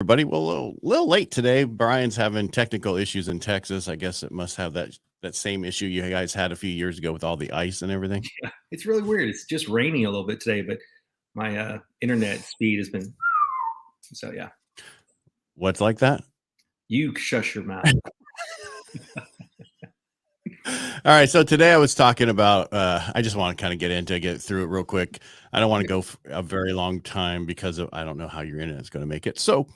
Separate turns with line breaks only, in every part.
Everybody. Well, a little late today. Brian's having technical issues in Texas. I guess it must have that same issue you guys had a few years ago with all the ice and everything.
Yeah, it's really weird. It's just raining a little bit today, but my internet speed has been so yeah.
What's like that?
You shush your mouth.
All right. So today I was talking about, I just want to kind of get through it real quick. I don't want to go for a very long time because I don't know how your internet's going to make it. So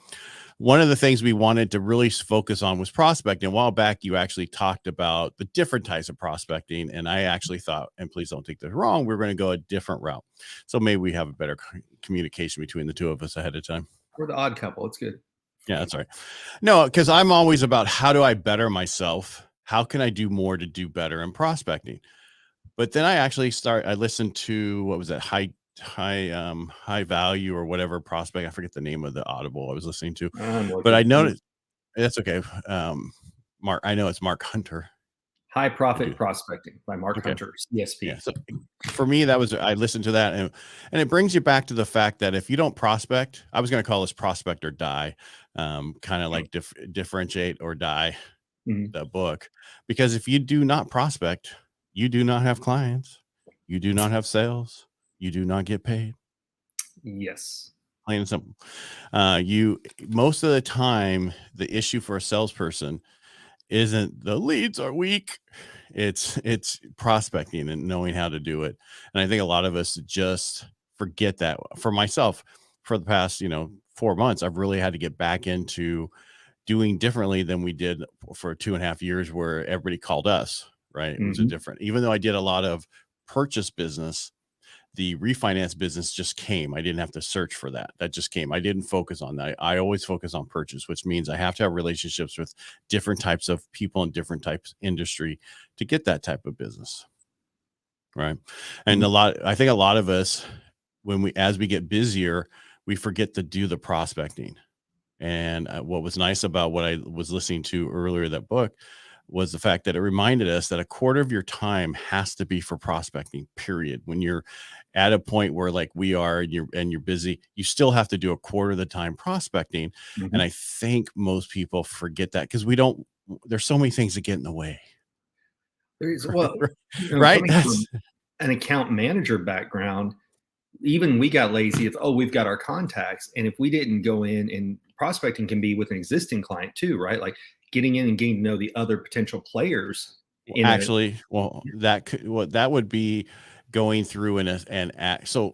one of the things we wanted to really focus on was prospecting. A while back, you actually talked about the different types of prospecting. And I actually thought, and please don't take this wrong, we're going to go a different route. So maybe we have a better communication between the two of us ahead of time.
We're the odd couple. It's good.
Yeah, that's right. No, because I'm always about how do I better myself? How can I do more to do better in prospecting? But then I listened to, what was that, high value or whatever prospect. I forget the name of the Audible I was listening to, but I noticed that's okay. I know it's Mark Hunter.
High Profit Prospecting by Mark Hunter, CSP.
Yeah. So for me, I listened to that and it brings you back to the fact that if you don't prospect, I was going to call this prospect or die, kind of like differentiate or die, the book, because if you do not prospect, you do not have clients, you do not have sales, you do not get paid.
Yes.
Plain and simple. Most of the time, the issue for a salesperson isn't the leads are weak. It's prospecting and knowing how to do it. And I think a lot of us just forget that. For myself, for the past, 4 months, I've really had to get back into doing differently than we did for 2.5 years where everybody called us, right? It was a different, even though I did a lot of purchase business, the refinance business just came. I didn't have to search for that. That just came. I didn't focus on that. I always focus on purchase, which means I have to have relationships with different types of people in different types of industry to get that type of business. Right. And I think a lot of us, as we get busier, we forget to do the prospecting. And what was nice about what I was listening to earlier, that book, was the fact that it reminded us that a quarter of your time has to be for prospecting, period. When you're at a point where like we are and you're busy, you still have to do a quarter of the time prospecting. And I think most people forget that because there's so many things that get in the way.
Right. From an account manager background, even we got lazy. We've got our contacts. And if we didn't go in, and prospecting can be with an existing client too, right? Like getting in and getting to know the other potential players.
That would be going through the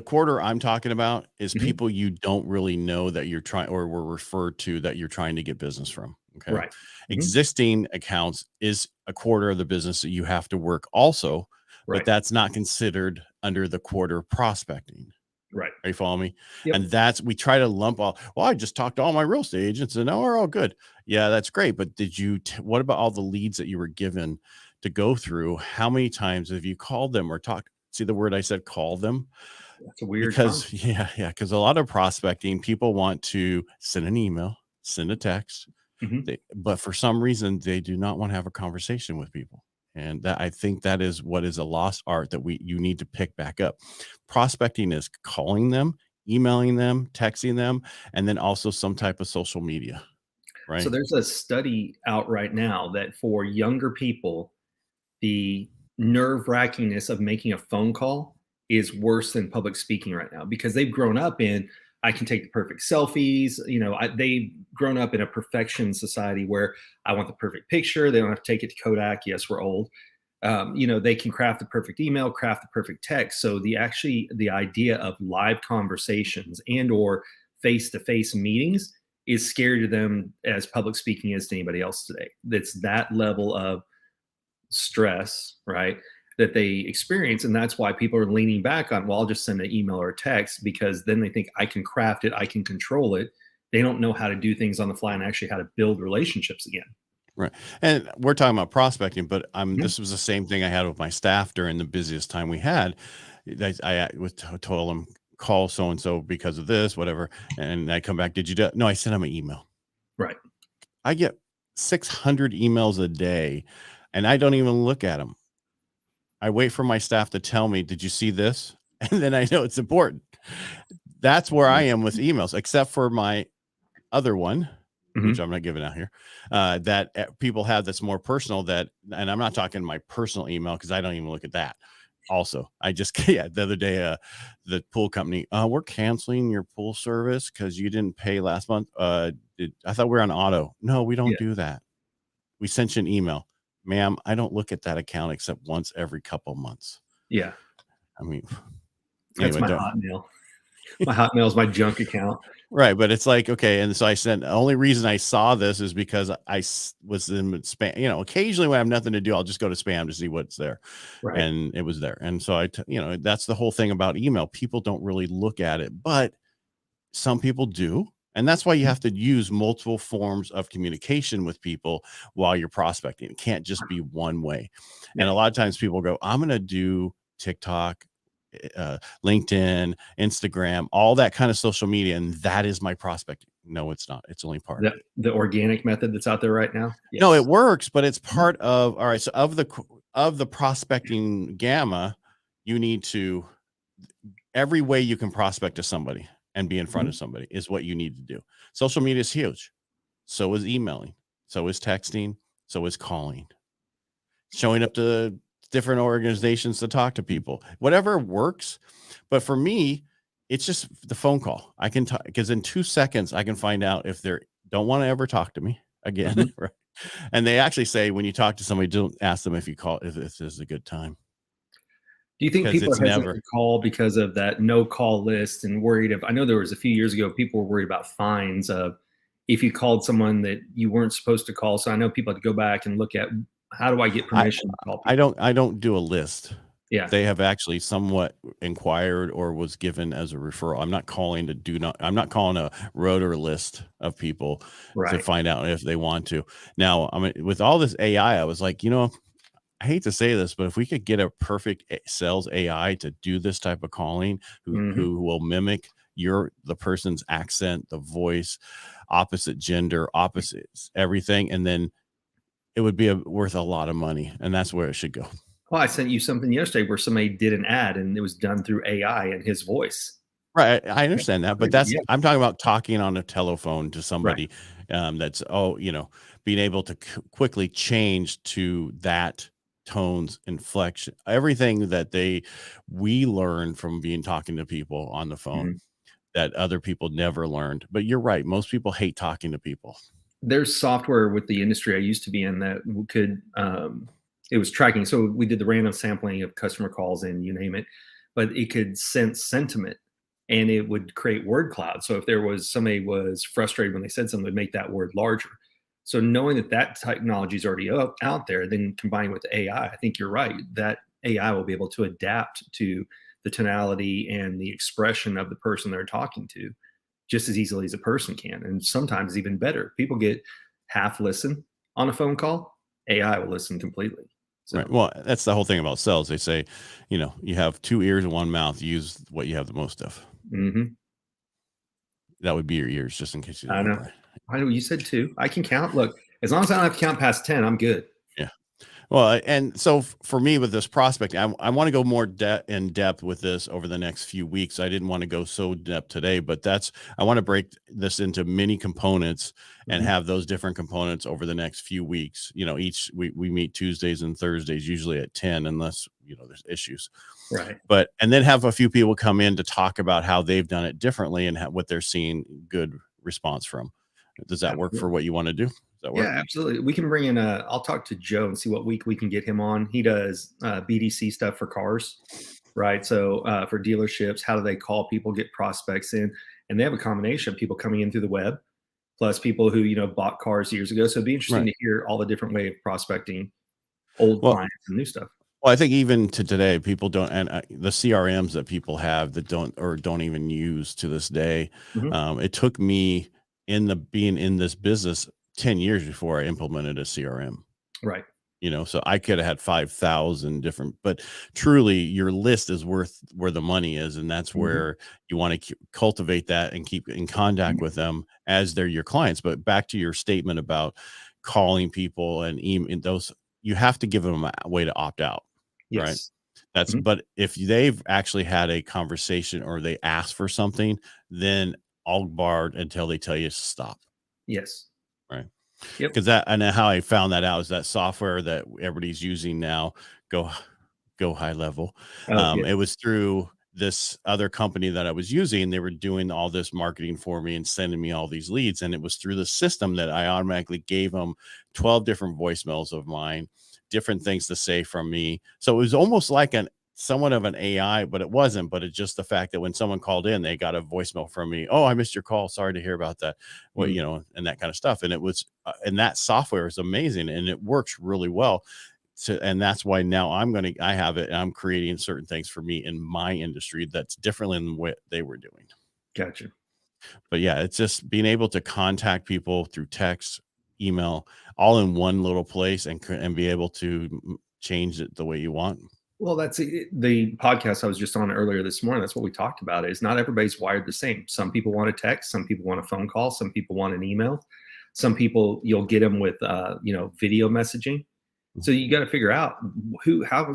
quarter I'm talking about is people you don't really know that you're trying, or were referred to that you're trying to get business from. Okay.
Right.
Existing accounts is a quarter of the business that you have to work also, but that's not considered under the quarter prospecting.
Right.
Are you following me? Yep. And we try to lump I just talked to all my real estate agents and we're all good. Yeah, that's great. But what about all the leads that you were given to go through? How many times have you called them or talked? See the word I said, call them?
That's a weird
because a lot of prospecting, people want to send an email, send a text, but for some reason they do not want to have a conversation with people. And I think that is what is a lost art that you need to pick back up. Prospecting is calling them, emailing them, texting them, and then also some type of social media. Right.
So there's a study out right now that for younger people, the nerve-wrackingness of making a phone call is worse than public speaking right now, because they've grown up in, I can take the perfect selfies. They've grown up in a perfection society where I want the perfect picture. They don't have to take it to Kodak. Yes, we're old. They can craft the perfect email, craft the perfect text. So the idea of live conversations and or face-to-face meetings is scary to them as public speaking is to anybody else today. That's that level of stress, right, that they experience. And that's why people are leaning back on, I'll just send an email or a text, because then they think I can craft it, I can control it. They don't know how to do things on the fly and actually how to build relationships again.
Right. And we're talking about prospecting, but this was the same thing I had with my staff during the busiest time we had. I told them, call so-and-so because of this, whatever. And I come back, did you do it? No, I sent them an email.
Right.
I get 600 emails a day and I don't even look at them. I wait for my staff to tell me, did you see this? And then I know it's important. That's where I am with emails, except for my other one, which
Mhm.
I'm not giving out here, that people have that's more personal. That, and I'm not talking my personal email because I don't even look at that. Also, I just the other day, the pool company, we're canceling your pool service because you didn't pay last month. I thought we were on auto. No, we don't
Yeah.
do that. We sent you an email, ma'am. I don't look at that account except once every couple months.
Yeah.
I mean,
That's
anyway,
my Hotmail. My Hotmail is my junk account.
right, but it's like, okay, and so I said the only reason I saw this is because was in spam. Occasionally when I have nothing to do, I'll just go to spam to see what's there,
Right.
and it was there. And so that's the whole thing about email. People don't really look at it, but some people do, and that's why you have to use multiple forms of communication with people while you're prospecting. It can't just be one way. And a
Yeah.
lot of times people go, I'm going to do TikTok, LinkedIn, Instagram, all that kind of social media, and that is my prospecting. No, it's not. It's only part of it.
The organic method that's out there right now.
No,
Yes.
it works, but it's part of, all right. So of the prospecting gamma, you need to, every way you can prospect to somebody and be in front of somebody is what you need to do. Social media is huge. So is emailing. So is texting. So is calling. Showing up to different organizations to talk to people. Whatever works. But for me, it's just the phone call. I can talk because in 2 seconds I can find out if they don't want to ever talk to me again. Right. And they actually say when you talk to somebody, don't ask them if this is a good time.
Do you think
Because
people
it's
are hesitant
never.
to call because of that no call list and worried I know there was a few years ago, people were worried about fines of if you called someone that you weren't supposed to call. So I know people had to go back and look at how do I get permission to call people?
I don't do a list.
Yeah.
They have actually somewhat inquired or was given as a referral. I'm not calling I'm not calling a rotor list of people to
Right.
find out if they want to. Now, I mean, with all this AI, I was like, I hate to say this, but if we could get a perfect sales AI to do this type of calling, who will mimic the person's accent, the voice, opposite gender, opposites, everything, and then it would be worth a lot of money, and that's where it should go.
Well, I sent you something yesterday where somebody did an ad and it was done through AI and his voice.
Right, I understand that, but
Yeah.
I'm talking about talking on a telephone to
Right.
somebody, that's being able to quickly change to that tones, inflection, everything that we learn from talking to people on the phone
Mhm.
that other people never learned. But you're right, most people hate talking to people.
There's software with the industry I used to be in that could it was tracking. So we did the random sampling of customer calls and you name it, but it could sense sentiment and it would create word cloud. So if there was somebody was frustrated when they said something, it would make that word larger. So knowing that technology is already out there, then combining with the AI, I think you're right. That AI will be able to adapt to the tonality and the expression of the person they're talking to just as easily as a person can, and sometimes even better. People get half listen on a phone call. AI will listen completely.
Right.
So
Well, that's the whole thing about sales. They say, you have 2 ears and 1 mouth. Use what you have the most of. That would be your ears, just in case you
I
didn't know,
know.
Brian.
I know you said 2. I can count. Look, as long as I don't have to count past 10, I'm good.
Yeah. Well, and so for me with this prospecting, I want to go more in depth with this over the next few weeks. I didn't want to go so depth today, but I want to break this into many components and have those different components over the next few weeks. Each we meet Tuesdays and Thursdays, usually at 10, unless there's issues.
Right.
And then have a few people come in to talk about how they've done it differently and what they're seeing good response from. Does that work for what you want to do? That work?
Yeah, absolutely. We can bring in I'll talk to Joe and see what week we can get him on. He does BDC stuff for cars, right? So for dealerships, how do they call people, get prospects in? And they have a combination of people coming in through the web, plus people who, bought cars years ago. So it'd be interesting
Right.
to hear all the different way of prospecting old
Well,
clients and new stuff.
Well, I think even to today, people don't, and the CRMs that people have that don't even use to this day. It took me being in this business 10 years before I implemented a CRM.
Right.
So I could have had 5,000 different, but truly your list is worth where the money is. And that's where you want to cultivate that and keep in contact with them as they're your clients. But back to your statement about calling people and email those, you have to give them a way to opt out.
Yes.
Right. That's, but if they've actually had a conversation or they ask for something, then all barred until they tell you to stop.
Yes.
Right.
Yep.
Because that, and how I found that out is that software that everybody's using now, go high level.
Oh, yeah.
It was through this other company that I was using. They were doing all this marketing for me and sending me all these leads. And it was through the system that I automatically gave them 12 different voicemails of mine, different things to say from me. So it was almost like somewhat of an AI, but it wasn't. But it's just the fact that when someone called in, they got a voicemail from me. Oh, I missed your call. Sorry to hear about that. Well, you know, and that kind of stuff. And it was, and that software is amazing and it works really well. And that's why now I have it and I'm creating certain things for me in my industry that's differently than what they were doing.
Gotcha.
But yeah, it's just being able to contact people through text, email, all in one little place and be able to change it the way you want.
Well, that's the podcast I was just on earlier this morning. That's what we talked about is not everybody's wired the same. Some people want a text, some people want a phone call, some people want an email. Some people you'll get them with video messaging. So you got to figure out how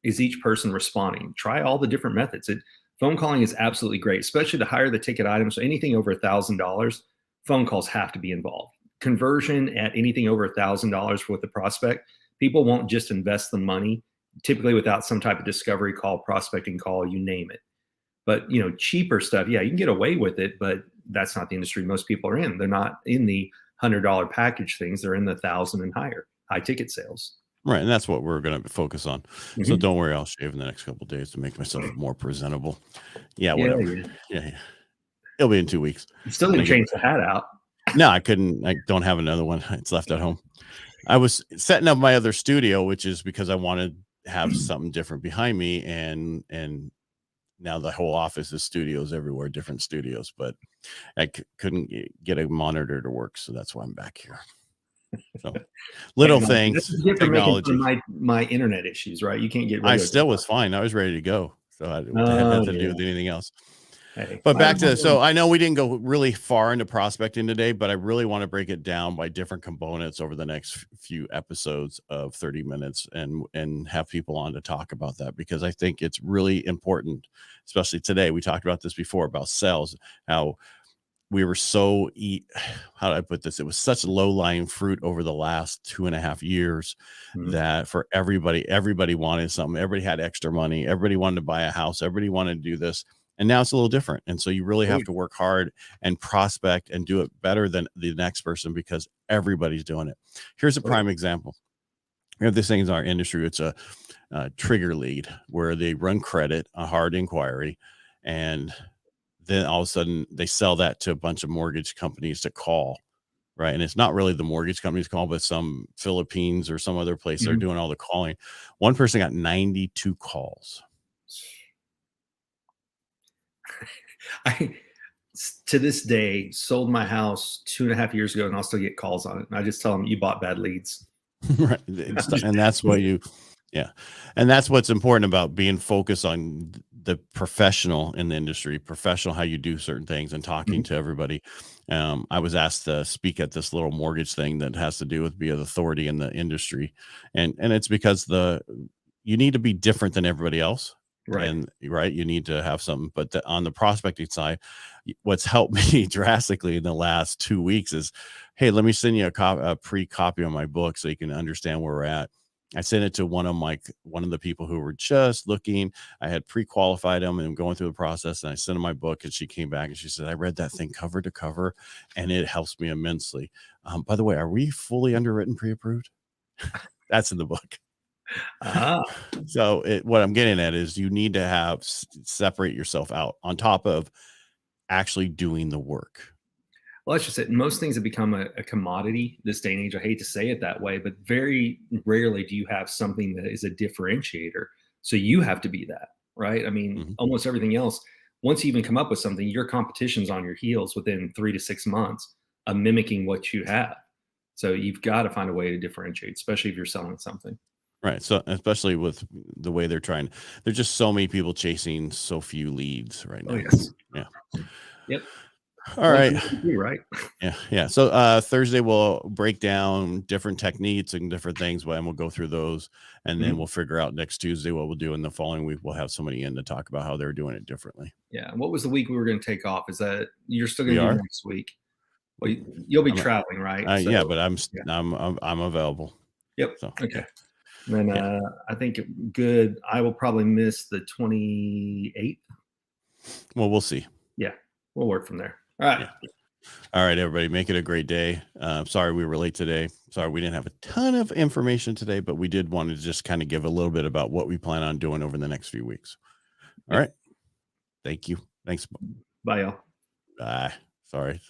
is each person responding. Try all the different methods. Phone calling is absolutely great, especially to higher the ticket items. So anything over $1,000, phone calls have to be involved. Conversion at anything over $1,000 with the prospect, people won't just invest the money, typically without some type of discovery call, prospecting call, you name it. But cheaper stuff, yeah, you can get away with it, but that's not the industry most people are in. They're not in the $100 package things. They're in the 1,000 and higher, high ticket sales.
Right. And that's what we're going to focus on. So don't worry, I'll shave in the next couple of days to make myself more presentable. Yeah, whatever. Yeah. It'll be in 2 weeks.
You still didn't change the hat out.
No, I couldn't. I don't have another one. It's left at home. I was setting up my other studio, which is because I wanted to have something different behind me. And now the whole office is studios everywhere, different studios, but I couldn't get a monitor to work. So that's why I'm back here. So little things, technology.
My internet issues, right? You can't get.
I still was fine. I was ready to go. So I had nothing to do with anything else.
Hey,
but back to, so I know we didn't go really far into prospecting today, but I really want to break it down by different components over the next few episodes of 30 minutes and have people on to talk about that, because I think it's really important, especially today. We talked about this before about sales, how we were how do I put this? It was such low-lying fruit over the last 2.5 years that for everybody wanted something. Everybody had extra money. Everybody wanted to buy a house. Everybody wanted to do this. And now it's a little different. And so you really have to work hard and prospect and do it better than the next person because everybody's doing it. Here's a prime example. We have this thing in our industry. It's a trigger lead where they run credit, a hard inquiry, and then all of a sudden they sell that to a bunch of mortgage companies to call, right? And it's not really the mortgage company's call, but some Philippines or some other place they're doing all the calling. One person got 92 calls.
I, to this day, sold my house 2.5 years ago, and I'll still get calls on it. And I just tell them, you bought bad leads.
Right. And that's what and that's what's important about being focused on the professional in the industry, professional, how you do certain things and talking to everybody. I was asked to speak at this little mortgage thing that has to do with being the authority in the industry. And it's because you need to be different than everybody else.
Right.
And you need to have something, but on the prospecting side, what's helped me drastically in the last 2 weeks is, hey, let me send you a pre-copy of my book so you can understand where we're at. I sent it to one of the people who were just looking. I had pre-qualified them and I'm going through the process, and I sent them my book, and she came back and she said, I read that thing cover to cover and it helps me immensely. By the way, are we fully underwritten, pre-approved? That's in the book. So what I'm getting at is you need to separate yourself out on top of actually doing the work.
Well, that's just it. Most things have become a commodity this day and age. I hate to say it that way, but very rarely do you have something that is a differentiator. So you have to be that, right? I mean, almost everything else, once you even come up with something, your competition's on your heels within 3 to 6 months of mimicking what you have. So you've got to find a way to differentiate, especially if you're selling something.
Right. So especially with the way there's just so many people chasing so few leads right now.
Oh, yes.
Yeah.
Yep.
All right.
Right.
Yeah. So Thursday we'll break down different techniques and different things, and we'll go through those, and then we'll figure out next Tuesday what we'll do. In the following week, we'll have somebody in to talk about how they're doing it differently.
Yeah. What was the week we were going to take off? Is that you're still going
We
to
are?
do next week? Well, you'll be
I'm
traveling, right?
yeah, but I'm available.
Yep.
So
Okay. And then I think good. I will probably miss the 28th.
well, we'll see.
Yeah, we'll work from there. All right.
Yeah. All right, everybody, make it a great day. Sorry we were late today. Sorry we didn't have a ton of information today, but we did want to just kind of give a little bit about what we plan on doing over the next few weeks. All right. Thank you. Thanks.
Bye, y'all.
Bye. Sorry.